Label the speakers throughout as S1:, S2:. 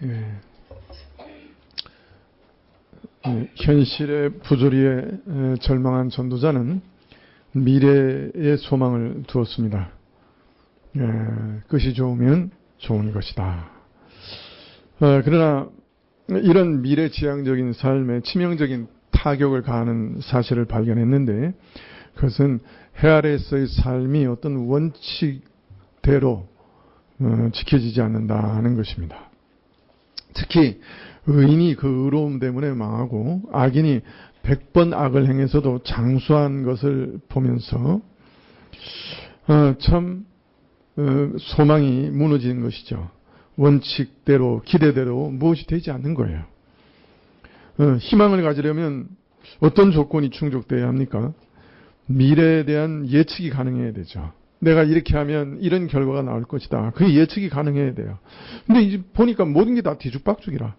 S1: 예. 현실의 부조리에 절망한 전도자는 미래의 소망을 두었습니다. 그것이 좋으면 좋은 것이다. 그러나 이런 미래지향적인 삶에 치명적인 타격을 가하는 사실을 발견했는데, 그것은 해 아래에서의 삶이 어떤 원칙대로 지켜지지 않는다는 것입니다. 특히 의인이 그 의로움 때문에 망하고 악인이 100번 악을 행해서도 장수한 것을 보면서 참 소망이 무너지는 것이죠. 원칙대로 기대대로 무엇이 되지 않는 거예요. 희망을 가지려면 어떤 조건이 충족돼야 합니까? 미래에 대한 예측이 가능해야 되죠. 내가 이렇게 하면 이런 결과가 나올 것이다. 그 예측이 가능해야 돼요. 근데 이제 보니까 모든 게 다 뒤죽박죽이라.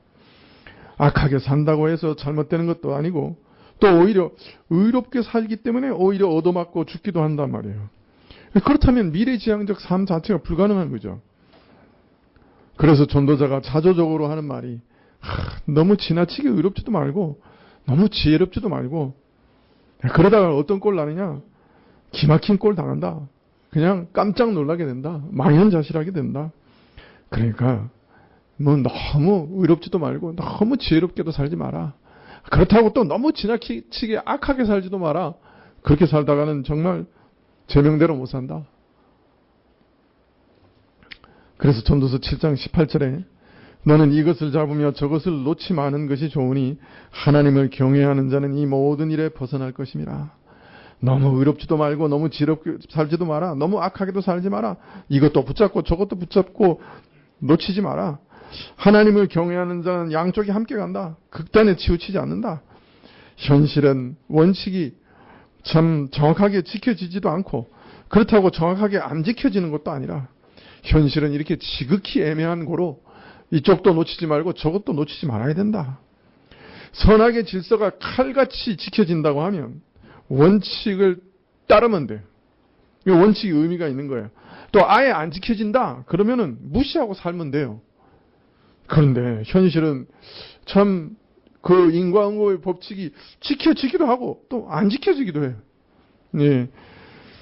S1: 악하게 산다고 해서 잘못되는 것도 아니고, 또 오히려 의롭게 살기 때문에 오히려 얻어맞고 죽기도 한단 말이에요. 그렇다면 미래지향적 삶 자체가 불가능한 거죠. 그래서 전도자가 자조적으로 하는 말이, 너무 지나치게 의롭지도 말고 너무 지혜롭지도 말고, 그러다가 어떤 꼴 나느냐, 기막힌 꼴 당한다. 그냥 깜짝 놀라게 된다. 망연자실하게 된다. 그러니까 뭐 너무 의롭지도 말고 너무 지혜롭게도 살지 마라. 그렇다고 또 너무 지나치게 악하게 살지도 마라. 그렇게 살다가는 정말 제명대로 못 산다. 그래서 전도서 7장 18절에 너는 이것을 잡으며 저것을 놓지 마는 것이 좋으니 하나님을 경외하는 자는 이 모든 일에 벗어날 것임이라. 너무 의롭지도 말고 너무 지혜롭게 살지도 마라. 너무 악하게도 살지 마라. 이것도 붙잡고 저것도 붙잡고 놓치지 마라. 하나님을 경외하는 자는 양쪽이 함께 간다. 극단에 치우치지 않는다. 현실은 원칙이 참 정확하게 지켜지지도 않고, 그렇다고 정확하게 안 지켜지는 것도 아니라, 현실은 이렇게 지극히 애매한 고로 이쪽도 놓치지 말고 저것도 놓치지 말아야 된다. 선악의 질서가 칼같이 지켜진다고 하면 원칙을 따르면 돼요. 이 원칙이 의미가 있는 거예요. 또 아예 안 지켜진다 그러면은 무시하고 살면 돼요. 그런데 현실은 참 그 인과응고의 법칙이 지켜지기도 하고 또 안 지켜지기도 해요. 예.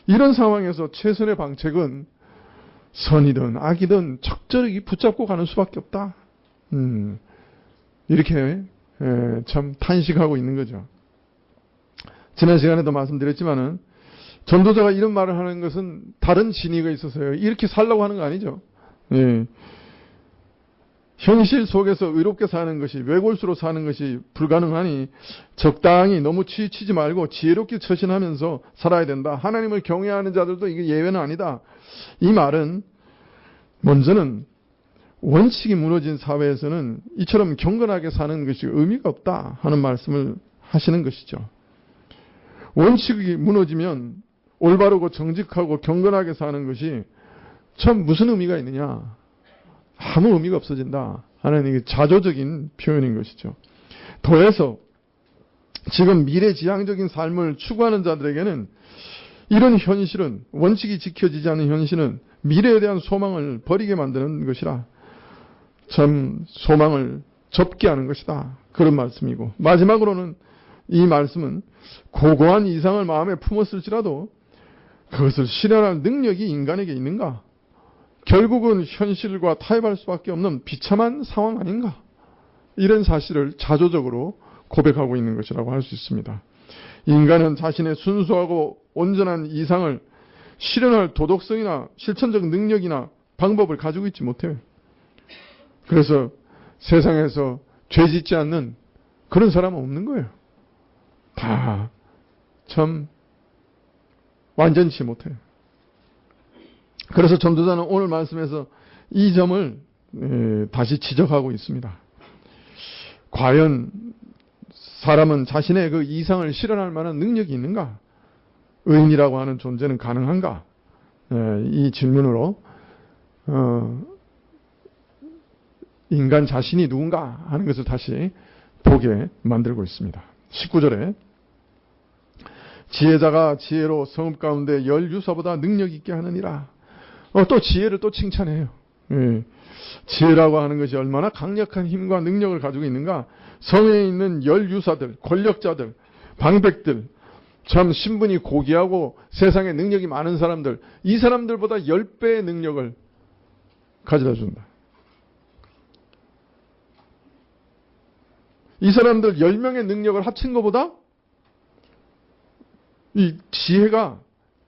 S1: 이런 상황에서 최선의 방책은 선이든 악이든 적절히 붙잡고 가는 수밖에 없다. 이렇게 참 탄식하고 있는 거죠. 지난 시간에도 말씀드렸지만은 전도자가 이런 말을 하는 것은 다른 진의가 있어서요. 이렇게 살라고 하는 거 아니죠. 예. 현실 속에서 의롭게 사는 것이, 외골수로 사는 것이 불가능하니 적당히 너무 치우치지 말고 지혜롭게 처신하면서 살아야 된다. 하나님을 경외하는 자들도 이게 예외는 아니다. 이 말은 먼저는 원칙이 무너진 사회에서는 이처럼 경건하게 사는 것이 의미가 없다 하는 말씀을 하시는 것이죠. 원칙이 무너지면 올바르고 정직하고 경건하게 사는 것이 참 무슨 의미가 있느냐. 아무 의미가 없어진다 하는 이게 자조적인 표현인 것이죠. 더해서 지금 미래지향적인 삶을 추구하는 자들에게는 이런 현실은, 원칙이 지켜지지 않는 현실은 미래에 대한 소망을 버리게 만드는 것이라 참 소망을 접게 하는 것이다. 그런 말씀이고, 마지막으로는 이 말씀은 고고한 이상을 마음에 품었을지라도 그것을 실현할 능력이 인간에게 있는가? 결국은 현실과 타협할 수밖에 없는 비참한 상황 아닌가? 이런 사실을 자조적으로 고백하고 있는 것이라고 할 수 있습니다. 인간은 자신의 순수하고 온전한 이상을 실현할 도덕성이나 실천적 능력이나 방법을 가지고 있지 못해요. 그래서 세상에서 죄 짓지 않는 그런 사람은 없는 거예요. 다 참 완전치 못해요. 그래서 전도자는 오늘 말씀에서 이 점을 다시 지적하고 있습니다. 과연 사람은 자신의 그 이상을 실현할 만한 능력이 있는가? 의인이라고 하는 존재는 가능한가? 이 질문으로 인간 자신이 누군가 하는 것을 다시 보게 만들고 있습니다. 19절에 지혜자가 지혜로 성읍 가운데 열 유서보다 능력 있게 하느니라. 또 지혜를 또 칭찬해요. 예. 지혜라고 하는 것이 얼마나 강력한 힘과 능력을 가지고 있는가. 성에 있는 열유사들, 권력자들, 방백들, 참 신분이 고귀하고 세상에 능력이 많은 사람들, 이 사람들보다 10배의 능력을 가져다 준다. 이 사람들 10명의 능력을 합친 것보다 이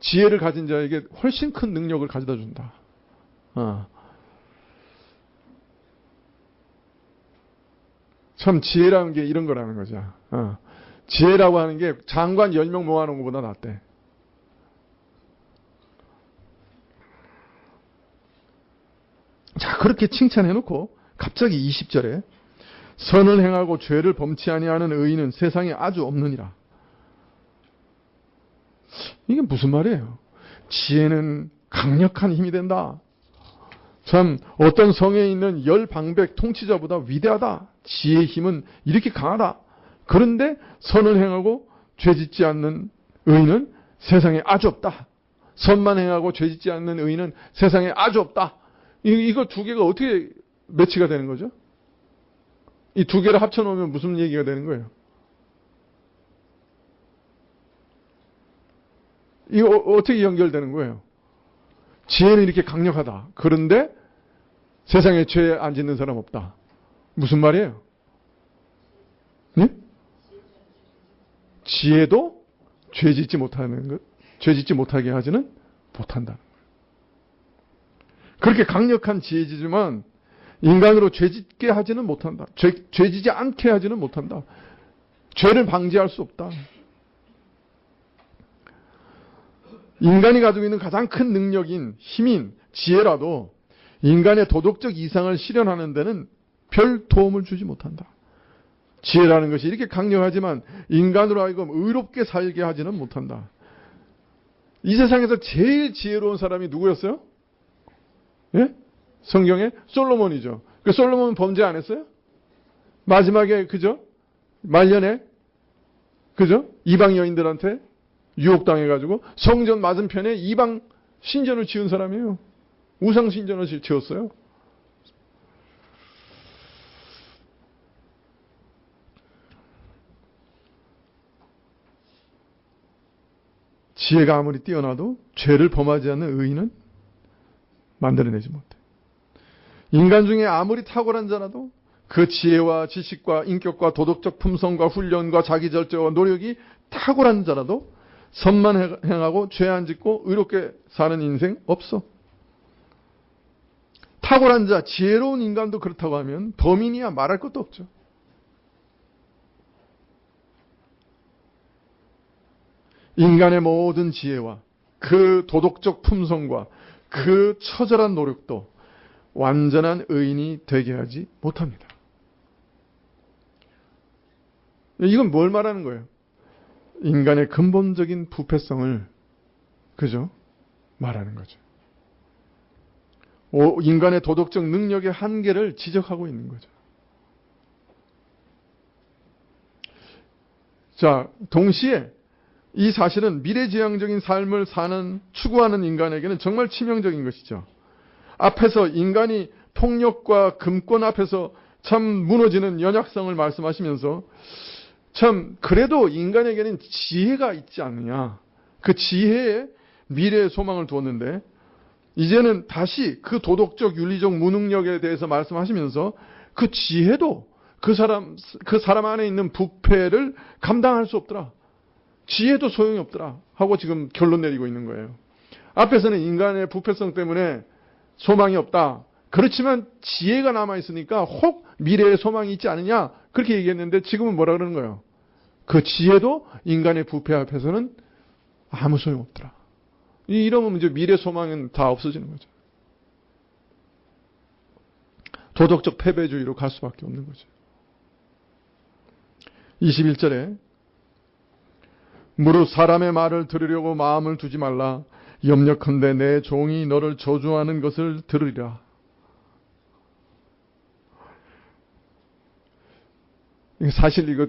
S1: 지혜를 가진 자에게 훨씬 큰 능력을 가져다 준다. 참 지혜라는 게 이런 거라는 거죠. 지혜라고 하는 게 장관 10명 모아놓은 것보다 낫대. 자, 그렇게 칭찬해놓고 갑자기 20절에 선을 행하고 죄를 범치 아니하는 의인은 세상에 아주 없느니라. 이게 무슨 말이에요? 지혜는 강력한 힘이 된다. 참 어떤 성에 있는 열방백 통치자보다 위대하다. 지혜의 힘은 이렇게 강하다. 그런데 선을 행하고 죄짓지 않는 의인은 세상에 아주 없다. 선만 행하고 죄짓지 않는 의인은 세상에 아주 없다. 이거 두 개가 어떻게 매치가 되는 거죠? 이 두 개를 합쳐놓으면 무슨 얘기가 되는 거예요? 이거 어떻게 연결되는 거예요? 지혜는 이렇게 강력하다. 그런데 세상에 죄 안 짓는 사람 없다. 무슨 말이에요? 네? 지혜도 죄 짓지 못하는 것, 죄 짓지 못하게 하지는 못한다. 그렇게 강력한 지혜지만 인간으로 죄 짓게 하지는 못한다. 죄 짓지 않게 하지는 못한다. 죄를 방지할 수 없다. 인간이 가지고 있는 가장 큰 능력인 힘인 지혜라도 인간의 도덕적 이상을 실현하는 데는 별 도움을 주지 못한다. 지혜라는 것이 이렇게 강력하지만 인간으로 하여금 의롭게 살게 하지는 못한다. 이 세상에서 제일 지혜로운 사람이 누구였어요? 예? 성경에 솔로몬이죠. 그 솔로몬은 범죄 안 했어요? 마지막에 그죠? 말년에 그죠? 이방 여인들한테 유혹당해가지고 성전 맞은편에 이방 신전을 지은 사람이에요. 우상 신전을 지었어요. 지혜가 아무리 뛰어나도 죄를 범하지 않는 의인은 만들어내지 못해. 인간 중에 아무리 탁월한 자라도 그 지혜와 지식과 인격과 도덕적 품성과 훈련과 자기절제와 노력이 탁월한 자라도 선만 행하고 죄 안 짓고 의롭게 사는 인생 없어. 탁월한 자, 지혜로운 인간도 그렇다고 하면 범인이야 말할 것도 없죠. 인간의 모든 지혜와 그 도덕적 품성과 그 처절한 노력도 완전한 의인이 되게 하지 못합니다. 이건 뭘 말하는 거예요? 인간의 근본적인 부패성을 그죠? 말하는 거죠. 인간의 도덕적 능력의 한계를 지적하고 있는 거죠. 자, 동시에 이 사실은 미래지향적인 삶을 추구하는 인간에게는 정말 치명적인 것이죠. 앞에서 인간이 폭력과 금권 앞에서 참 무너지는 연약성을 말씀하시면서 참 그래도 인간에게는 지혜가 있지 않느냐. 그 지혜에 미래의 소망을 두었는데 이제는 다시 그 도덕적 윤리적 무능력에 대해서 말씀하시면서 그 지혜도 그 사람 안에 있는 부패를 감당할 수 없더라. 지혜도 소용이 없더라 하고 지금 결론 내리고 있는 거예요. 앞에서는 인간의 부패성 때문에 소망이 없다. 그렇지만 지혜가 남아있으니까 혹 미래의 소망이 있지 않느냐 그렇게 얘기했는데 지금은 뭐라 그러는 거예요? 그 지혜도 인간의 부패 앞에서는 아무 소용 없더라. 이러면 이제 미래 소망은 다 없어지는 거죠. 도덕적 패배주의로 갈 수밖에 없는 거죠. 21절에 무릇 사람의 말을 들으려고 마음을 두지 말라. 염려컨대 내 종이 너를 저주하는 것을 들으리라. 사실 이거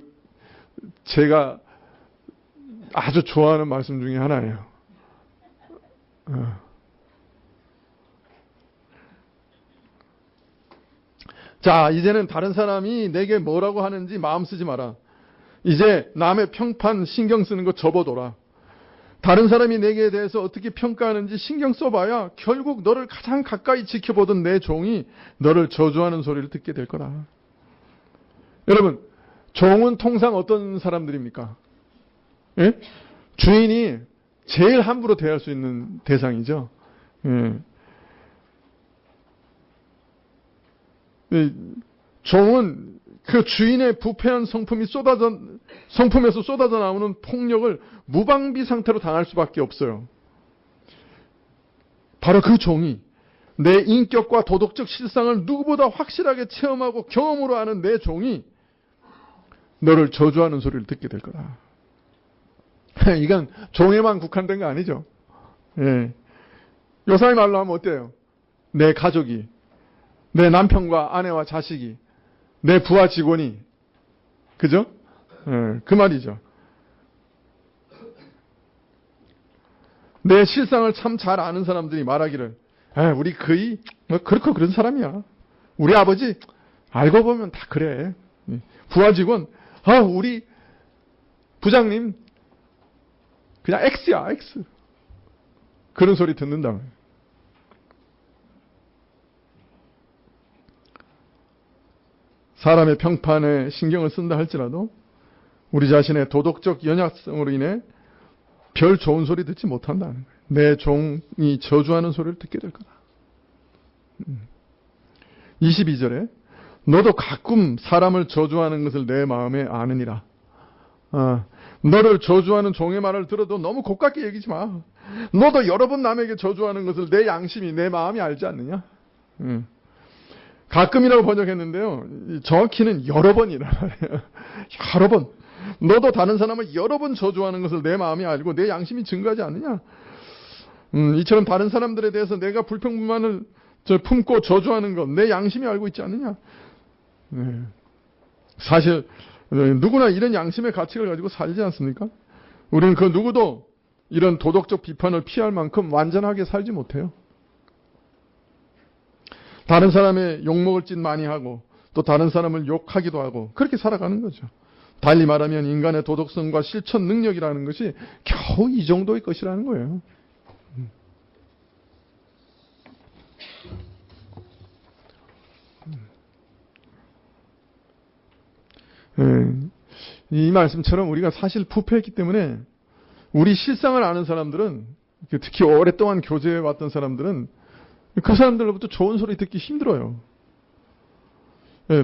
S1: 제가 아주 좋아하는 말씀 중에 하나예요. 자, 이제는 다른 사람이 내게 뭐라고 하는지 마음 쓰지 마라. 이제 남의 평판 신경 쓰는 거 접어둬라. 다른 사람이 내게 대해서 어떻게 평가하는지 신경 써봐야 결국 너를 가장 가까이 지켜보던 내 종이 너를 저주하는 소리를 듣게 될 거라. 여러분, 종은 통상 어떤 사람들입니까? 예? 주인이 제일 함부로 대할 수 있는 대상이죠. 예. 종은 그 주인의 부패한 성품에서 쏟아져 나오는 폭력을 무방비 상태로 당할 수밖에 없어요. 바로 그 종이 내 인격과 도덕적 실상을 누구보다 확실하게 체험하고 경험으로 아는 내 종이 너를 저주하는 소리를 듣게 될 거다. 이건 종에만 국한된 거 아니죠. 예. 요사이 말로 하면 어때요? 내 가족이, 내 남편과 아내와 자식이, 내 부하 직원이, 그죠? 예, 그 말이죠. 내 실상을 참 잘 아는 사람들이 말하기를, 우리 거의 그렇고 그런 사람이야. 우리 아버지 알고 보면 다 그래. 부하 직원, 우리 부장님 그냥 X야, X. 그런 소리 듣는다. 사람의 평판에 신경을 쓴다 할지라도 우리 자신의 도덕적 연약성으로 인해 별 좋은 소리 듣지 못한다는 거예요. 내 종이 저주하는 소리를 듣게 될 거다. 22절에 너도 가끔 사람을 저주하는 것을 내 마음에 아느니라. 너를 저주하는 종의 말을 들어도 너무 고깝게 여기지 마. 너도 여러 번 남에게 저주하는 것을 내 양심이, 내 마음이 알지 않느냐? 가끔이라고 번역했는데요. 정확히는 여러 번이라 말이에요. 여러 번. 너도 다른 사람을 여러 번 저주하는 것을 내 마음이 알고 내 양심이 증거하지 않느냐? 이처럼 다른 사람들에 대해서 내가 불평불만을 품고 저주하는 것 내 양심이 알고 있지 않느냐? 사실 누구나 이런 양심의 가책을 가지고 살지 않습니까? 우리는 그 누구도 이런 도덕적 비판을 피할 만큼 완전하게 살지 못해요. 다른 사람의 욕먹을 짓 많이 하고 또 다른 사람을 욕하기도 하고 그렇게 살아가는 거죠. 달리 말하면 인간의 도덕성과 실천 능력이라는 것이 겨우 이 정도의 것이라는 거예요. 이 말씀처럼 우리가 사실 부패했기 때문에 우리 실상을 아는 사람들은, 특히 오랫동안 교제해 왔던 사람들은 그 사람들로부터 좋은 소리 듣기 힘들어요.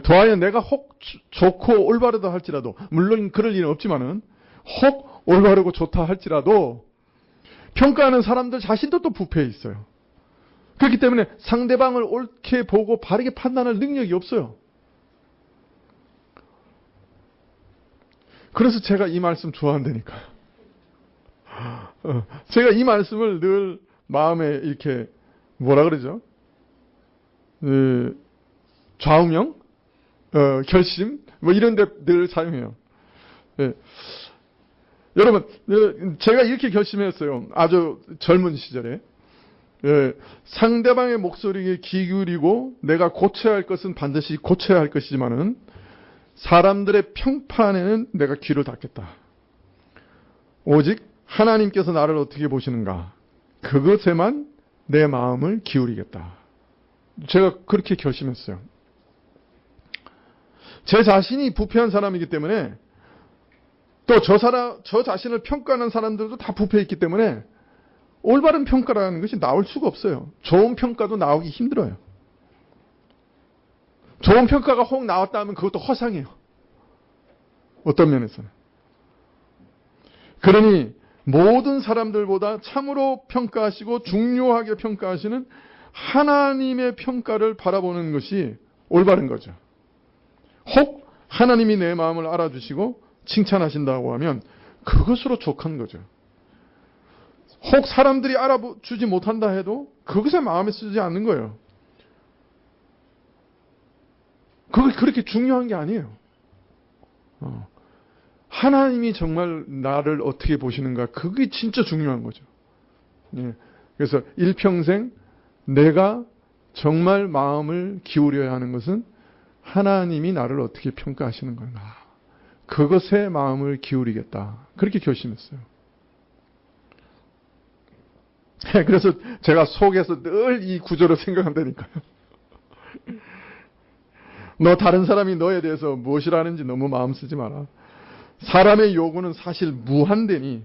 S1: 더하여 내가 혹 좋고 올바르다 할지라도, 물론 그럴 일은 없지만은 혹 올바르고 좋다 할지라도 평가하는 사람들 자신도 또 부패해 있어요. 그렇기 때문에 상대방을 옳게 보고 바르게 판단할 능력이 없어요. 그래서 제가 이 말씀 좋아한다니까. 제가 이 말씀을 늘 마음에 이렇게 뭐라 그러죠? 좌우명? 결심? 뭐 이런 데 늘 사용해요. 여러분, 제가 이렇게 결심했어요. 아주 젊은 시절에. 상대방의 목소리에 귀 기울이고 내가 고쳐야 할 것은 반드시 고쳐야 할 것이지만은 사람들의 평판에는 내가 귀를 닫겠다. 오직 하나님께서 나를 어떻게 보시는가? 그것에만 내 마음을 기울이겠다. 제가 그렇게 결심했어요. 제 자신이 부패한 사람이기 때문에 또 저 자신을 평가하는 사람들도 다 부패했기 때문에 올바른 평가라는 것이 나올 수가 없어요. 좋은 평가도 나오기 힘들어요. 좋은 평가가 혹 나왔다 하면 그것도 허상해요. 어떤 면에서는. 그러니 모든 사람들보다 참으로 평가하시고 중요하게 평가하시는 하나님의 평가를 바라보는 것이 올바른 거죠. 혹 하나님이 내 마음을 알아주시고 칭찬하신다고 하면 그것으로 족한 거죠. 혹 사람들이 알아주지 못한다 해도 그것에 마음에 쓰지 않는 거예요. 그게 그렇게 중요한 게 아니에요. 하나님이 정말 나를 어떻게 보시는가, 그게 진짜 중요한 거죠. 그래서 일평생 내가 정말 마음을 기울여야 하는 것은 하나님이 나를 어떻게 평가하시는 건가. 그것에 마음을 기울이겠다. 그렇게 결심했어요. 그래서 제가 속에서 늘 이 구절을 생각한다니까요. 너 다른 사람이 너에 대해서 무엇이라 하는지 너무 마음 쓰지 마라. 사람의 요구는 사실 무한대니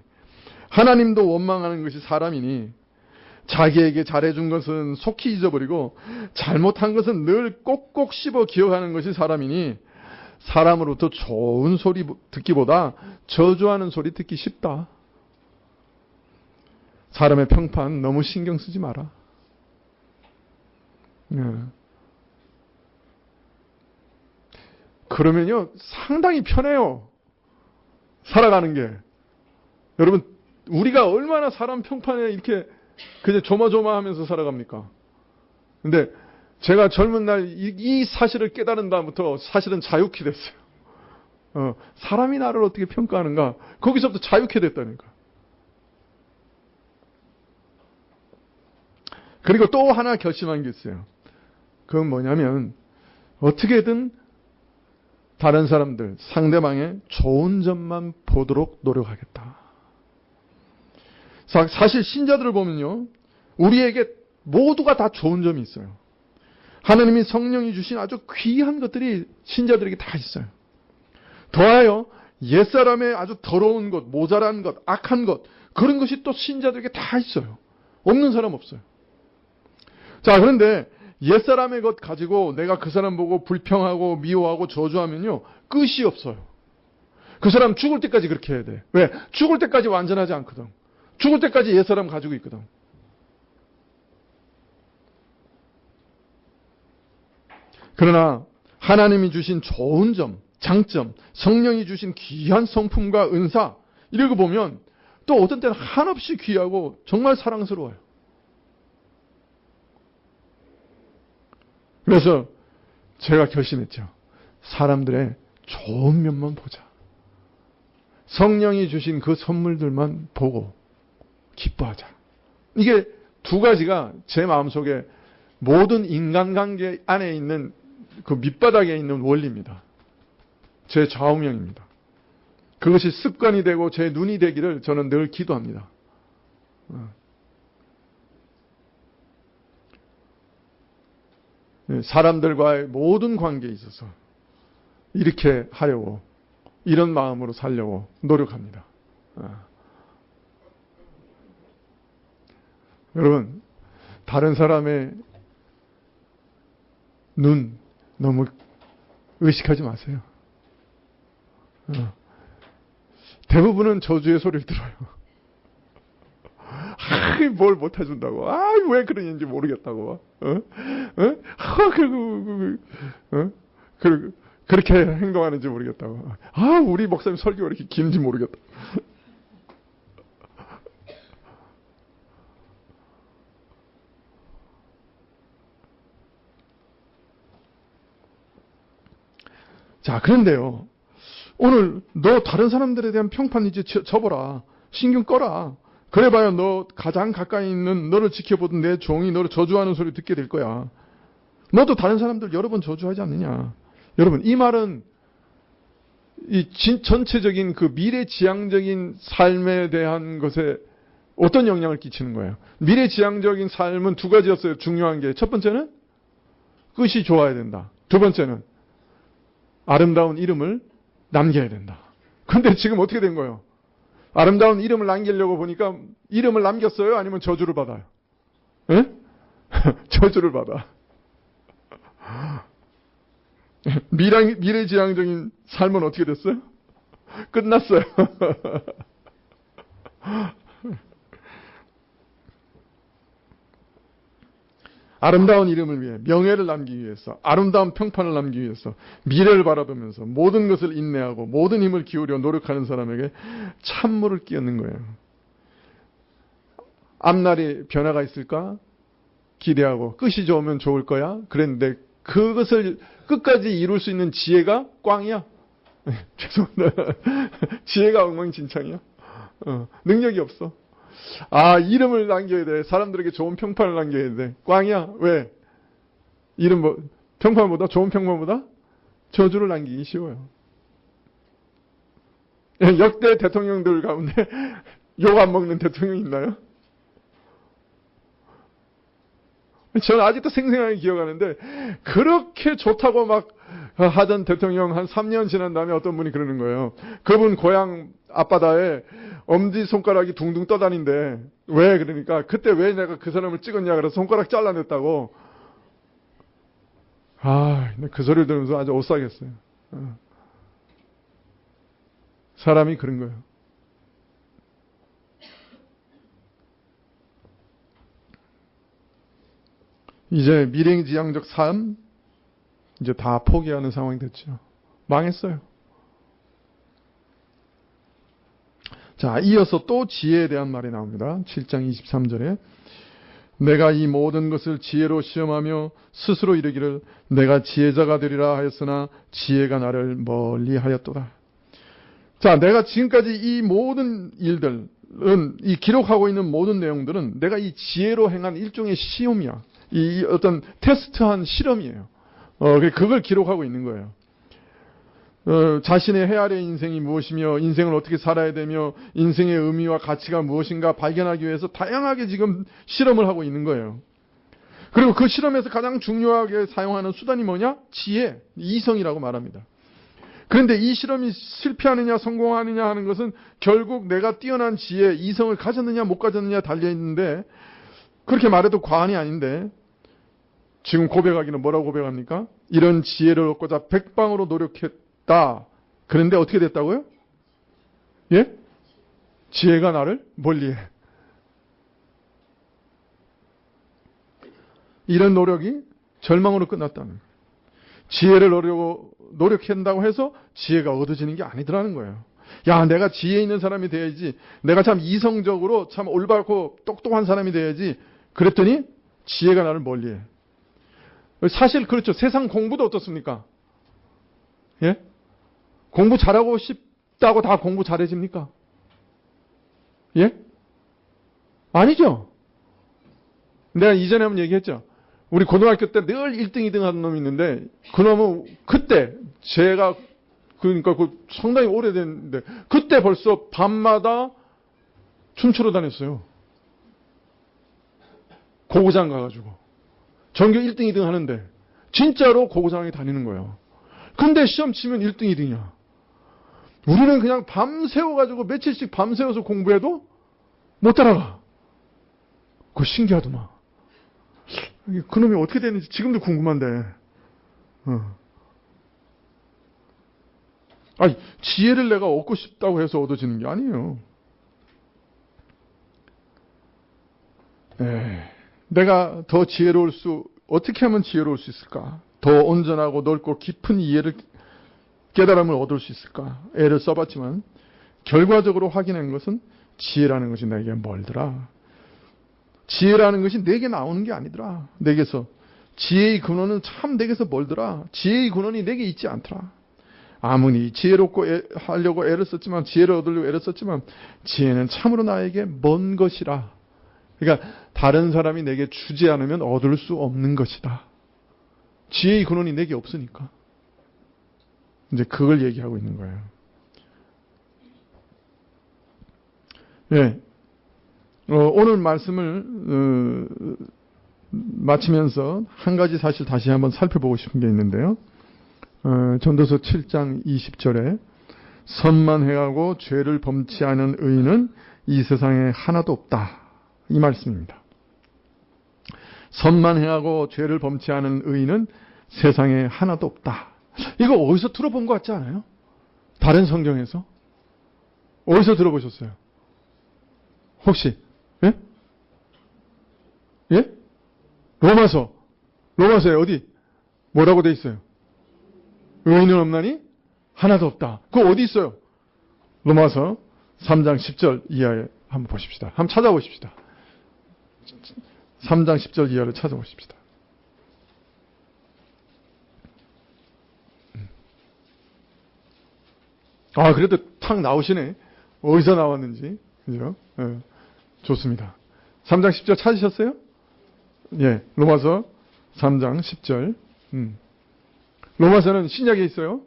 S1: 하나님도 원망하는 것이 사람이니 자기에게 잘해준 것은 속히 잊어버리고 잘못한 것은 늘 꼭꼭 씹어 기억하는 것이 사람이니 사람으로부터 좋은 소리 듣기보다 저주하는 소리 듣기 쉽다. 사람의 평판 너무 신경 쓰지 마라. 그러면요 상당히 편해요. 살아가는 게. 여러분 우리가 얼마나 사람 평판에 이렇게 그냥 조마조마하면서 살아갑니까? 근데 제가 젊은 날 이 사실을 깨달은 다음부터 사실은 자유케 됐어요. 사람이 나를 어떻게 평가하는가? 거기서부터 자유케 됐다니까. 그리고 또 하나 결심한 게 있어요. 그건 뭐냐면 어떻게든 다른 사람들, 상대방의 좋은 점만 보도록 노력하겠다. 사실 신자들을 보면요. 우리에게 모두가 다 좋은 점이 있어요. 하나님이 성령이 주신 아주 귀한 것들이 신자들에게 다 있어요. 더하여 옛사람의 아주 더러운 것, 모자란 것, 악한 것 그런 것이 또 신자들에게 다 있어요. 없는 사람 없어요. 자, 그런데 옛사람의 것 가지고 내가 그 사람 보고 불평하고 미워하고 저주하면요. 끝이 없어요. 그 사람 죽을 때까지 그렇게 해야 돼. 왜? 죽을 때까지 완전하지 않거든. 죽을 때까지 옛사람 가지고 있거든. 그러나 하나님이 주신 좋은 점, 장점, 성령이 주신 귀한 성품과 은사 이런 거 보면 또 어떤 때는 한없이 귀하고 정말 사랑스러워요. 그래서 제가 결심했죠. 사람들의 좋은 면만 보자. 성령이 주신 그 선물들만 보고 기뻐하자. 이게 두 가지가 제 마음속에 모든 인간관계 안에 있는 그 밑바닥에 있는 원리입니다. 제 좌우명입니다. 그것이 습관이 되고 제 눈이 되기를 저는 늘 기도합니다. 사람들과의 모든 관계에 있어서 이렇게 하려고 이런 마음으로 살려고 노력합니다. 여러분 다른 사람의 눈 너무 의식하지 마세요. 대부분은 저주의 소리를 들어요. 뭘 못해준다고. 왜 그러는지 모르겠다고. 그렇게 행동하는지 모르겠다고. 우리 목사님 설교가 이렇게 긴지 모르겠다. 자, 그런데요. 오늘 너 다른 사람들에 대한 평판 이제 접어라. 신경 꺼라. 그래봐야 너 가장 가까이 있는 너를 지켜보던 내 종이 너를 저주하는 소리 듣게 될 거야. 너도 다른 사람들 여러 번 저주하지 않느냐. 여러분 이 말은 이 전체적인 그 미래지향적인 삶에 대한 것에 어떤 영향을 끼치는 거예요. 미래지향적인 삶은 두 가지였어요. 중요한 게. 첫 번째는 끝이 좋아야 된다. 두 번째는 아름다운 이름을 남겨야 된다. 그런데 지금 어떻게 된 거예요? 아름다운 이름을 남기려고 보니까 이름을 남겼어요? 아니면 저주를 받아요? 예? 저주를 받아. 미래지향적인 삶은 어떻게 됐어요? 끝났어요. 아름다운 이름을 위해, 명예를 남기기 위해서, 아름다운 평판을 남기기 위해서, 미래를 바라보면서 모든 것을 인내하고 모든 힘을 기울여 노력하는 사람에게 찬물을 끼얹는 거예요. 앞날이 변화가 있을까? 기대하고 끝이 좋으면 좋을 거야? 그랬는데 그것을 끝까지 이룰 수 있는 지혜가 꽝이야. 죄송합니다. 지혜가 엉망진창이야. 능력이 없어. 이름을 남겨야 돼. 사람들에게 좋은 평판을 남겨야 돼. 꽝이야. 왜? 이름 평판보다? 좋은 평판보다? 저주를 남기기 쉬워요. 역대 대통령들 가운데 욕 안 먹는 대통령 있나요? 저는 아직도 생생하게 기억하는데 그렇게 좋다고 막 하던 대통령 한 3년 지난 다음에 어떤 분이 그러는 거예요. 그분 고향 앞바다에 엄지손가락이 둥둥 떠다닌대. 왜 그러니까 그때 왜 내가 그 사람을 찍었냐 그래서 손가락 잘라냈다고. 그 소리를 들으면서 아주 오싹했어요. 사람이 그런 거예요. 이제 미래지향적 삶 이제 다 포기하는 상황이 됐죠. 망했어요. 자, 이어서 또 지혜에 대한 말이 나옵니다. 7장 23절에 내가 이 모든 것을 지혜로 시험하며 스스로 이르기를 내가 지혜자가 되리라 하였으나 지혜가 나를 멀리하였도다. 자, 내가 지금까지 이 모든 일들은 이 기록하고 있는 모든 내용들은 내가 이 지혜로 행한 일종의 시험이야. 이 어떤 테스트한 실험이에요. 그걸 기록하고 있는 거예요. 자신의 헤아려 인생이 무엇이며 인생을 어떻게 살아야 되며 인생의 의미와 가치가 무엇인가 발견하기 위해서 다양하게 지금 실험을 하고 있는 거예요. 그리고 그 실험에서 가장 중요하게 사용하는 수단이 뭐냐? 지혜, 이성이라고 말합니다. 그런데 이 실험이 실패하느냐 성공하느냐 하는 것은 결국 내가 뛰어난 지혜, 이성을 가졌느냐 못 가졌느냐 달려있는데 그렇게 말해도 과언이 아닌데 지금 고백하기는 뭐라고 고백합니까? 이런 지혜를 얻고자 백방으로 노력했다. 그런데 어떻게 됐다고요? 예? 지혜가 나를 멀리해. 이런 노력이 절망으로 끝났다는 거예요. 지혜를 얻으려고 노력한다고 해서 지혜가 얻어지는 게 아니더라는 거예요. 야, 내가 지혜 있는 사람이 돼야지. 내가 참 이성적으로 참 올바르고 똑똑한 사람이 돼야지. 그랬더니 지혜가 나를 멀리해. 사실 그렇죠. 세상 공부도 어떻습니까? 예? 공부 잘하고 싶다고 다 공부 잘해집니까? 예? 아니죠. 내가 이전에 한번 얘기했죠. 우리 고등학교 때 늘 1등, 2등 하는 놈이 있는데 그 놈은 그때 제가 그러니까 그 상당히 오래됐는데 그때 벌써 밤마다 춤추러 다녔어요. 고고장 가가지고. 전교 1등, 2등 하는데 진짜로 고고장에 다니는 거예요. 근데 시험 치면 1등, 2등이야. 우리는 그냥 밤새워가지고 며칠씩 밤새워서 공부해도 못 따라가. 그거 신기하더만. 그놈이 어떻게 됐는지 지금도 궁금한데. 아니, 지혜를 내가 얻고 싶다고 해서 얻어지는 게 아니에요. 내가 더 지혜로울 어떻게 하면 지혜로울 수 있을까? 더 온전하고 넓고 깊은 이해를, 깨달음을 얻을 수 있을까? 애를 써봤지만, 결과적으로 확인한 것은 지혜라는 것이 내게 멀더라. 지혜라는 것이 내게 나오는 게 아니더라. 내게서. 지혜의 근원은 참 내게서 멀더라. 지혜의 근원이 내게 있지 않더라. 아무리 지혜롭고 하려고 애를 썼지만, 지혜를 얻으려고 애를 썼지만, 지혜는 참으로 나에게 먼 것이라. 그러니까 다른 사람이 내게 주지 않으면 얻을 수 없는 것이다. 지혜의 근원이 내게 없으니까. 이제 그걸 얘기하고 있는 거예요. 예. 오늘 말씀을 마치면서 한 가지 사실 다시 한번 살펴보고 싶은 게 있는데요. 전도서 7장 20절에 선만 행하고 죄를 범치 않은 의인은 이 세상에 하나도 없다. 이 말씀입니다. 선만 행하고 죄를 범치 않은 의인은 세상에 하나도 없다. 이거 어디서 들어본 것 같지 않아요? 다른 성경에서? 어디서 들어보셨어요? 혹시? 예? 예? 로마서에 어디? 뭐라고 돼 있어요? 의인은 없나니? 하나도 없다. 그거 어디 있어요? 로마서 3장 10절 이하에 한번 보십시다. 한번 찾아보십시다. 3장 10절 이하를 찾아보십시다. 아, 그래도 탁 나오시네. 어디서 나왔는지. 그죠? 예, 좋습니다. 3장 10절 찾으셨어요? 예, 로마서 3장 10절. 로마서는 신약에 있어요.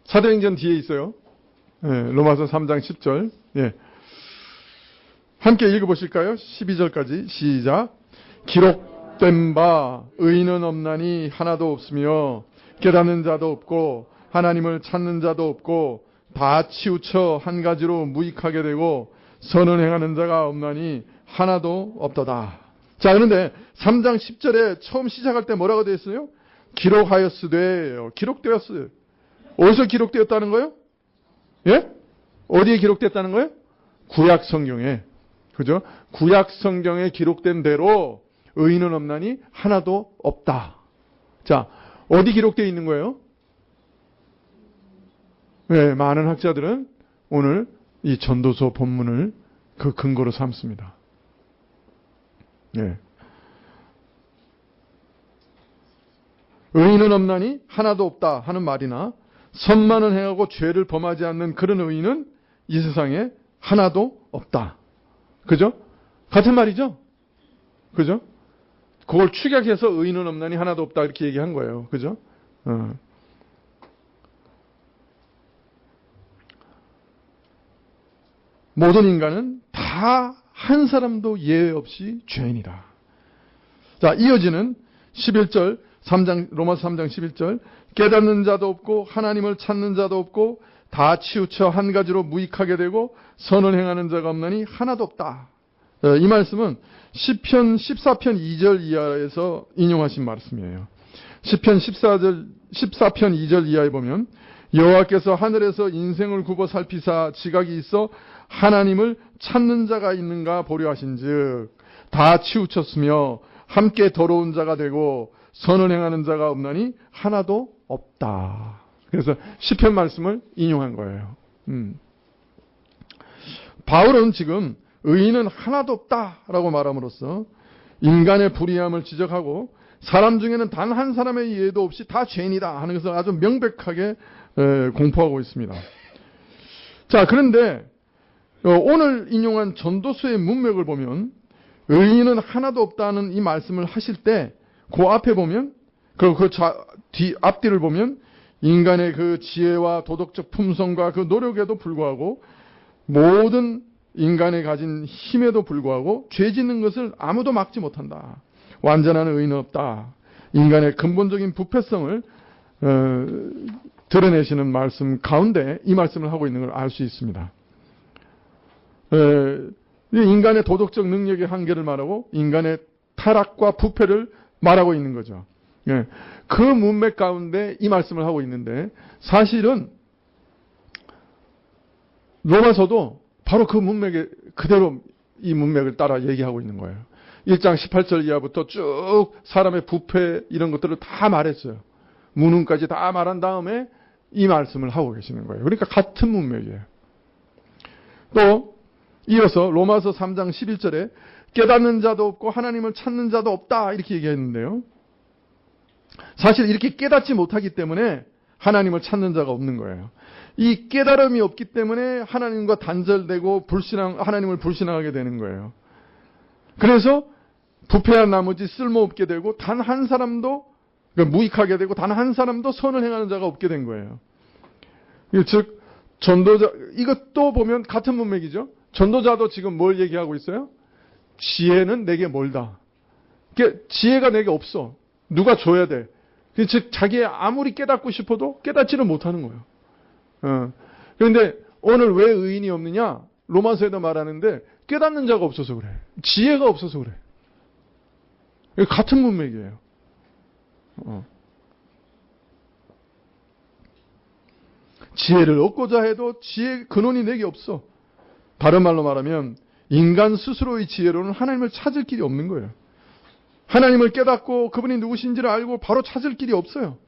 S1: 사도행전 뒤에 있어요. 예, 로마서 3장 10절. 예. 함께 읽어보실까요? 12절까지 시작. 기록된 바 의인은 없나니 하나도 없으며 깨닫는 자도 없고 하나님을 찾는 자도 없고 다 치우쳐 한 가지로 무익하게 되고 선을 행하는 자가 없나니 하나도 없도다. 자, 그런데 3장 10절에 처음 시작할 때 뭐라고 되어 있어요? 기록하였으되, 기록되었어요. 어디서 기록되었다는 거예요? 예? 어디에 기록됐다는 거예요? 구약 성경에. 그죠? 구약 성경에 기록된 대로 의인은 없나니 하나도 없다. 자, 어디 기록되어 있는 거예요? 네, 많은 학자들은 오늘 이 전도서 본문을 그 근거로 삼습니다. 네. 의인은 없나니 하나도 없다 하는 말이나 선만은 행하고 죄를 범하지 않는 그런 의인은 이 세상에 하나도 없다. 그죠? 같은 말이죠? 그죠? 그걸 축약해서 의인은 없나니 하나도 없다 이렇게 얘기한 거예요. 그죠? 모든 인간은 다 한 사람도 예외 없이 죄인이다. 자, 이어지는 11절, 로마서 3장 11절. 깨닫는 자도 없고 하나님을 찾는 자도 없고 다 치우쳐 한 가지로 무익하게 되고 선을 행하는 자가 없나니 하나도 없다. 이 말씀은 시편 14편 2절 이하에서 인용하신 말씀이에요. 시편 14편 2절 이하에 보면 여호와께서 하늘에서 인생을 굽어 살피사 지각이 있어 하나님을 찾는 자가 있는가 보려 하신즉 다 치우쳤으며 함께 더러운 자가 되고 선을 행하는 자가 없나니 하나도 없다. 그래서 시편 말씀을 인용한 거예요. 바울은 지금 의인은 하나도 없다라고 말함으로써 인간의 불의함을 지적하고 사람 중에는 단 한 사람의 예도 없이 다 죄인이다 하는 것을 아주 명백하게 공포하고 있습니다. 자, 그런데 오늘 인용한 전도서의 문맥을 보면 의인은 하나도 없다는 이 말씀을 하실 때 그 앞에 보면 앞뒤를 보면 인간의 그 지혜와 도덕적 품성과 그 노력에도 불구하고 모든 인간이 가진 힘에도 불구하고 죄 짓는 것을 아무도 막지 못한다. 완전한 의인은 없다. 인간의 근본적인 부패성을 드러내시는 말씀 가운데 이 말씀을 하고 있는 걸 알 수 있습니다. 인간의 도덕적 능력의 한계를 말하고 인간의 타락과 부패를 말하고 있는 거죠. 그 문맥 가운데 이 말씀을 하고 있는데 사실은 로마서도 바로 그 문맥에 그대로 이 문맥을 따라 얘기하고 있는 거예요. 1장 18절 이하부터 쭉 사람의 부패 이런 것들을 다 말했어요. 문흥까지 다 말한 다음에 이 말씀을 하고 계시는 거예요. 그러니까 같은 문맥이에요. 또 이어서 로마서 3장 11절에 깨닫는 자도 없고 하나님을 찾는 자도 없다 이렇게 얘기했는데요. 사실 이렇게 깨닫지 못하기 때문에 하나님을 찾는 자가 없는 거예요. 이 깨달음이 없기 때문에 하나님과 단절되고 하나님을 불신앙하게 되는 거예요. 그래서 부패한 나머지 쓸모없게 되고 단 한 사람도 무익하게 되고 단 한 사람도 선을 행하는 자가 없게 된 거예요. 즉 전도자 이것도 보면 같은 문맥이죠. 전도자도 지금 뭘 얘기하고 있어요? 지혜는 내게 멀다. 지혜가 내게 없어. 누가 줘야 돼. 즉 자기 아무리 깨닫고 싶어도 깨닫지를 못하는 거예요. 그런데 오늘 왜 의인이 없느냐? 로마서에도 말하는데 깨닫는 자가 없어서 그래. 지혜가 없어서 그래. 같은 문맥이에요. 지혜를 얻고자 해도 지혜 근원이 내게 없어. 다른 말로 말하면 인간 스스로의 지혜로는 하나님을 찾을 길이 없는 거예요. 하나님을 깨닫고 그분이 누구신지를 알고 바로 찾을 길이 없어요.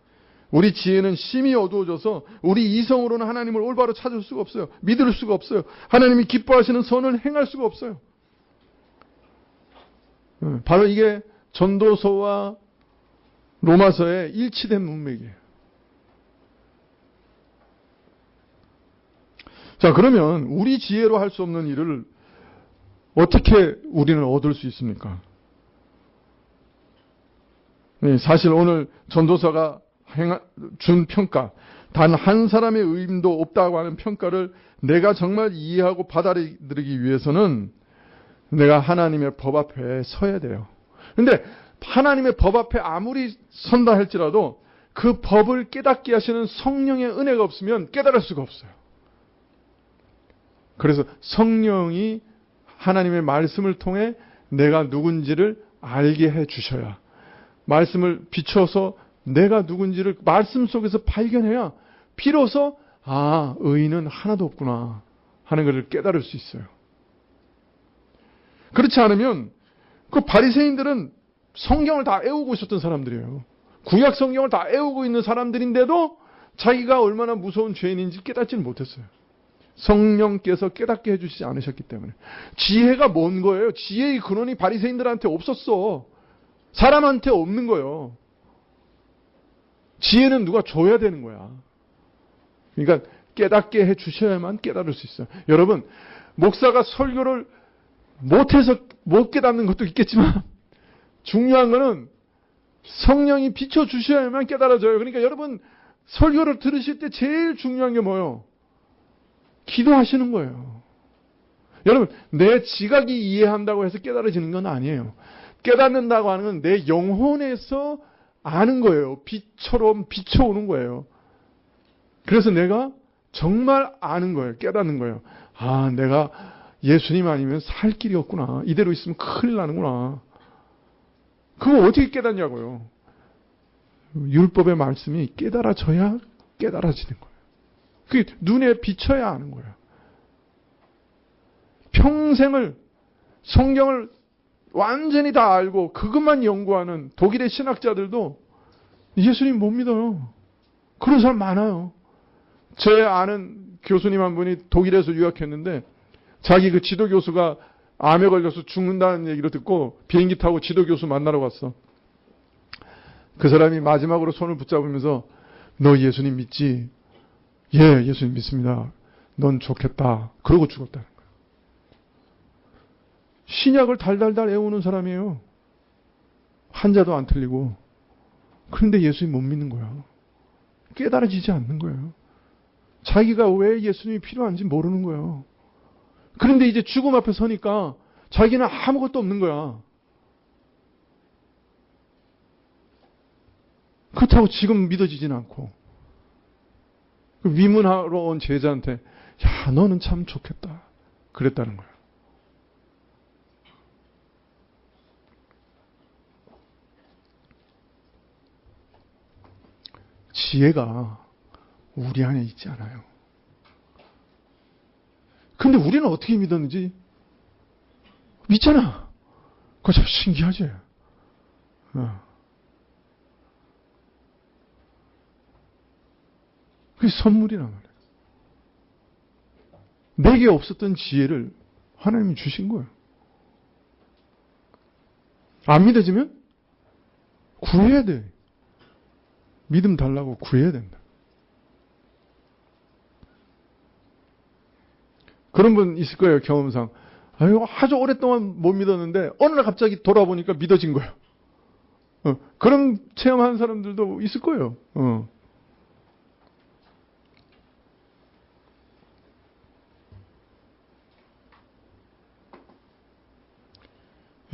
S1: 우리 지혜는 심히 어두워져서 우리 이성으로는 하나님을 올바로 찾을 수가 없어요. 믿을 수가 없어요. 하나님이 기뻐하시는 선을 행할 수가 없어요. 바로 이게 전도서와 로마서의 일치된 문맥이에요. 자, 그러면 우리 지혜로 할 수 없는 일을 어떻게 우리는 얻을 수 있습니까? 사실 오늘 전도사가 준 평가, 단 한 사람의 의임도 없다고 하는 평가를 내가 정말 이해하고 받아들이기 위해서는 내가 하나님의 법 앞에 서야 돼요. 근데 하나님의 법 앞에 아무리 선다 할지라도 그 법을 깨닫게 하시는 성령의 은혜가 없으면 깨달을 수가 없어요. 그래서 성령이 하나님의 말씀을 통해 내가 누군지를 알게 해 주셔야, 말씀을 비춰서 내가 누군지를 말씀 속에서 발견해야 비로소 의인은 하나도 없구나 하는 것을 깨달을 수 있어요. 그렇지 않으면 그 바리새인들은 성경을 다 애우고 있었던 사람들이에요. 구약 성경을 다 애우고 있는 사람들인데도 자기가 얼마나 무서운 죄인인지 깨닫지는 못했어요. 성령께서 깨닫게 해주시지 않으셨기 때문에. 지혜가 뭔 거예요? 지혜의 근원이 바리새인들한테 없었어. 사람한테 없는 거예요. 지혜는 누가 줘야 되는 거야. 그러니까 깨닫게 해주셔야만 깨달을 수 있어요. 여러분, 목사가 설교를 못해서 못 깨닫는 것도 있겠지만 중요한 거는 성령이 비춰주셔야만 깨달아져요. 그러니까 여러분, 설교를 들으실 때 제일 중요한 게 뭐예요? 기도하시는 거예요. 여러분, 내 지각이 이해한다고 해서 깨달아지는 건 아니에요. 깨닫는다고 하는 건 내 영혼에서 아는 거예요. 빛처럼 비춰오는 거예요. 그래서 내가 정말 아는 거예요. 깨닫는 거예요. 내가 예수님 아니면 살 길이 없구나. 이대로 있으면 큰일 나는구나. 그거 어떻게 깨닫냐고요. 율법의 말씀이 깨달아져야 깨달아지는 거예요. 그게 눈에 비쳐야 아는 거예요. 평생을 성경을 완전히 다 알고 그것만 연구하는 독일의 신학자들도 예수님 못 믿어요. 그런 사람 많아요. 제 아는 교수님 한 분이 독일에서 유학했는데 자기 그 지도교수가 암에 걸려서 죽는다는 얘기를 듣고 비행기 타고 지도교수 만나러 갔어. 그 사람이 마지막으로 손을 붙잡으면서 너 예수님 믿지? 예, 예수님 믿습니다. 넌 좋겠다. 그러고 죽었다는 거예요. 신약을 달달달 애우는 사람이에요. 한자도 안 틀리고. 그런데 예수님 못 믿는 거야. 깨달아지지 않는 거예요. 자기가 왜 예수님이 필요한지 모르는 거예요. 그런데 이제 죽음 앞에 서니까 자기는 아무것도 없는 거야. 그렇다고 지금 믿어지진 않고. 위문하러 온 제자한테 야, 너는 참 좋겠다. 그랬다는 거야. 지혜가 우리 안에 있지 않아요. 근데 우리는 어떻게 믿었는지 믿잖아. 그거 참 신기하지. 그게 선물이란 말이에요. 내게 없었던 지혜를 하나님이 주신 거예요. 안 믿어지면 구해야 돼. 믿음 달라고 구해야 된다. 그런 분 있을 거예요, 경험상. 아주 오랫동안 못 믿었는데 어느 날 갑자기 돌아보니까 믿어진 거예요. 그런 체험한 사람들도 있을 거예요.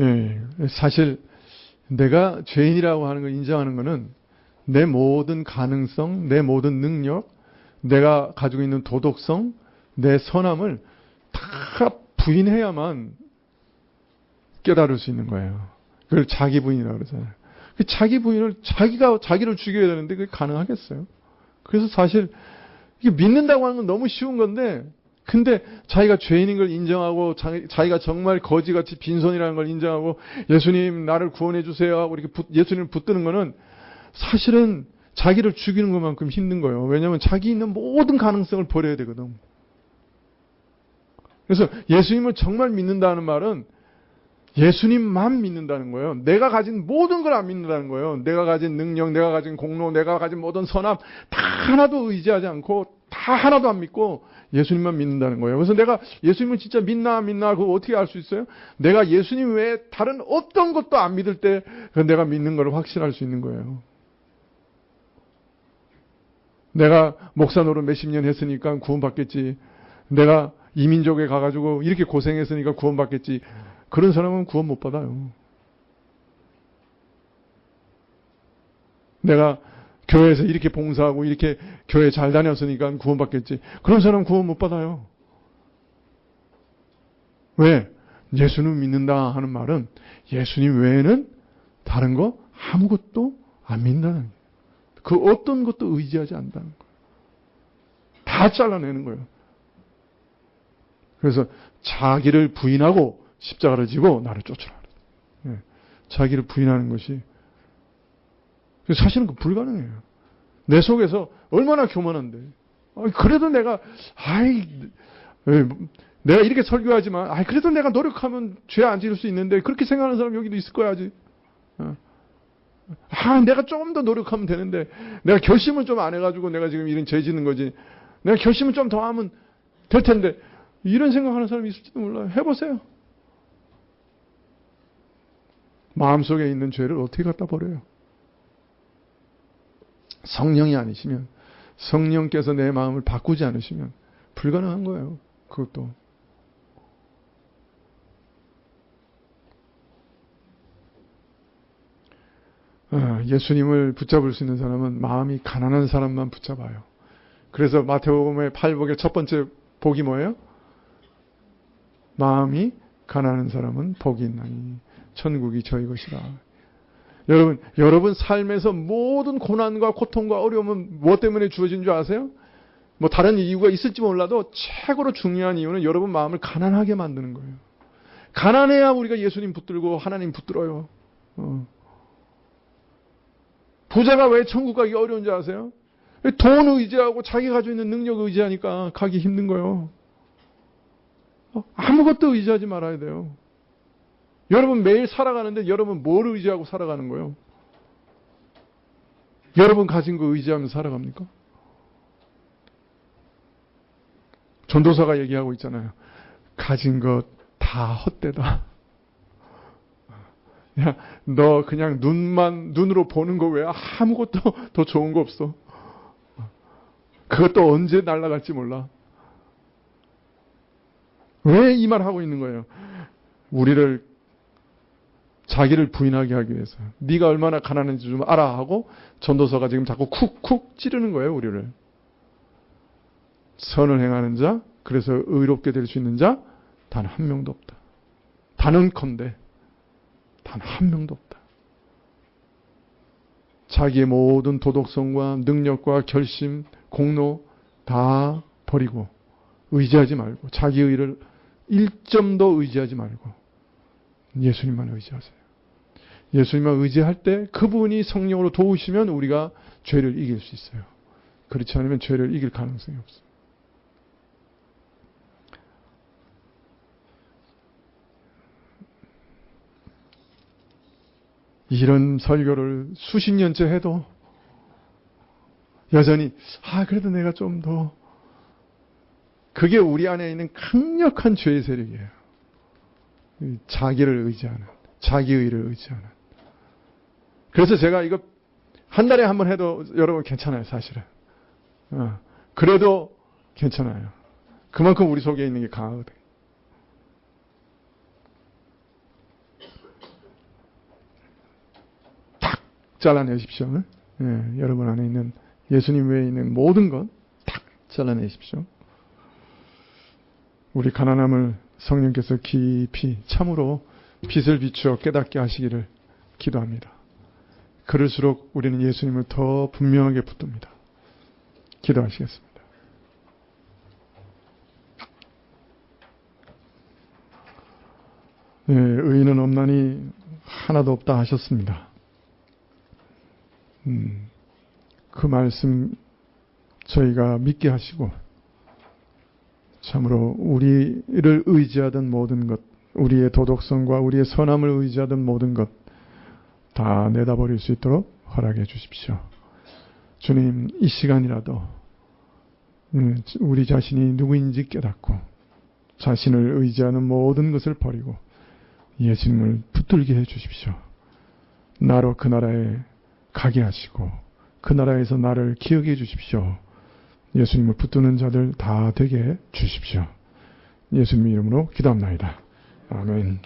S1: 예, 사실 내가 죄인이라고 하는 걸 인정하는 것은 내 모든 가능성, 내 모든 능력, 내가 가지고 있는 도덕성, 내 선함을 다 부인해야만 깨달을 수 있는 거예요. 그걸 자기 부인이라고 그러잖아요. 자기 부인을 자기를 죽여야 되는데 그게 가능하겠어요? 그래서 사실 이게 믿는다고 하는 건 너무 쉬운 건데, 근데 자기가 죄인인 걸 인정하고 자기가 정말 거지같이 빈손이라는 걸 인정하고 예수님 나를 구원해 주세요 하고 이렇게 예수님을 붙드는 거는 사실은 자기를 죽이는 것만큼 힘든 거예요. 왜냐하면 자기 있는 모든 가능성을 버려야 되거든. 그래서 예수님을 정말 믿는다는 말은 예수님만 믿는다는 거예요. 내가 가진 모든 걸 안 믿는다는 거예요. 내가 가진 능력, 내가 가진 공로, 내가 가진 모든 선함 다 하나도 의지하지 않고 다 하나도 안 믿고 예수님만 믿는다는 거예요. 그래서 내가 예수님을 진짜 믿나 안 믿나 그거 어떻게 알 수 있어요? 내가 예수님 외에 다른 어떤 것도 안 믿을 때 내가 믿는 걸 확신할 수 있는 거예요. 내가 목사 노릇 몇십 년 했으니까 구원받겠지. 내가 이민족에 가가지고 이렇게 고생했으니까 구원받겠지. 그런 사람은 구원 못 받아요. 내가 교회에서 이렇게 봉사하고 이렇게 교회 잘 다녔으니까 구원받겠지. 그런 사람은 구원 못 받아요. 왜? 예수님 믿는다 하는 말은 예수님 외에는 다른 거 아무것도 안 믿는다는 거예요. 그 어떤 것도 의지하지 않는다는 거예요. 다 잘라내는 거예요. 그래서 자기를 부인하고 십자가를 지고 나를 쫓으라. 예. 자기를 부인하는 것이 사실은 그 불가능해요. 내 속에서 얼마나 교만한데. 그래도 내가 내가 이렇게 설교하지만 그래도 내가 노력하면 죄 안 지을 수 있는데 그렇게 생각하는 사람 여기도 있을 거야 아직. 내가 조금 더 노력하면 되는데 내가 결심을 좀 안 해가지고 내가 지금 이런 죄 짓는 거지. 내가 결심을 좀 더 하면 될 텐데 이런 생각하는 사람이 있을지도 몰라요. 해보세요. 마음속에 있는 죄를 어떻게 갖다 버려요? 성령이 아니시면, 성령께서 내 마음을 바꾸지 않으시면 불가능한 거예요. 그것도. 예수님을 붙잡을 수 있는 사람은 마음이 가난한 사람만 붙잡아요. 그래서 마태복음의 8복의 첫 번째 복이 뭐예요? 마음이 가난한 사람은 복이 있나니 천국이 저희 것이라. 여러분 삶에서 모든 고난과 고통과 어려움은 무엇 때문에 주어진 줄 아세요? 뭐 다른 이유가 있을지 몰라도 최고로 중요한 이유는 여러분 마음을 가난하게 만드는 거예요. 가난해야 우리가 예수님 붙들고 하나님 붙들어요. 부자가 왜 천국 가기 어려운지 아세요? 돈 의지하고 자기 가지고 있는 능력 의지하니까 가기 힘든 거예요. 아무것도 의지하지 말아야 돼요. 여러분 매일 살아가는데 여러분 뭘 의지하고 살아가는 거예요? 여러분 가진 거 의지하면서 살아갑니까? 전도사가 얘기하고 있잖아요. 가진 것 다 헛되다. 야, 너 그냥 눈으로 보는 거 외에 아무것도 더 좋은 거 없어. 그것도 언제 날아갈지 몰라. 왜 이 말 하고 있는 거예요? 우리를 자기를 부인하게 하기 위해서. 네가 얼마나 가난한지 좀 알아 하고 전도서가 지금 자꾸 쿡쿡 찌르는 거예요. 우리를. 선을 행하는 자, 그래서 의롭게 될 수 있는 자 단 한 명도 없다. 단언컨대 단 한 명도 없다. 자기의 모든 도덕성과 능력과 결심, 공로 다 버리고 의지하지 말고 자기 의를 1점도 의지하지 말고 예수님만 의지하세요. 예수님만 의지할 때 그분이 성령으로 도우시면 우리가 죄를 이길 수 있어요. 그렇지 않으면 죄를 이길 가능성이 없어요. 이런 설교를 수십 년째 해도 여전히 그래도 내가 좀 더, 그게 우리 안에 있는 강력한 죄의 세력이에요. 자기를 의지하는, 자기의를 의지하는. 그래서 제가 이거 한 달에 한 번 해도 여러분 괜찮아요, 사실은. 그래도 괜찮아요. 그만큼 우리 속에 있는 게 강하거든요. 탁 잘라내십시오. 여러분 안에 있는 예수님 외에 있는 모든 것 탁 잘라내십시오. 우리 가난함을 성령께서 깊이 참으로 빛을 비추어 깨닫게 하시기를 기도합니다. 그럴수록 우리는 예수님을 더 분명하게 붙듭니다. 기도하시겠습니다. 의인은 없나니 하나도 없다 하셨습니다. 그 말씀 저희가 믿게 하시고 참으로 우리를 의지하던 모든 것, 우리의 도덕성과 우리의 선함을 의지하던 모든 것 다 내다버릴 수 있도록 허락해 주십시오. 주님, 이 시간이라도 우리 자신이 누구인지 깨닫고 자신을 의지하는 모든 것을 버리고 예수님을 붙들게 해 주십시오. 나로 그 나라에 가게 하시고 그 나라에서 나를 기억해 주십시오. 예수님을 붙드는 자들 다 되게 해 주십시오. 예수님 이름으로 기도합나이다. 아멘.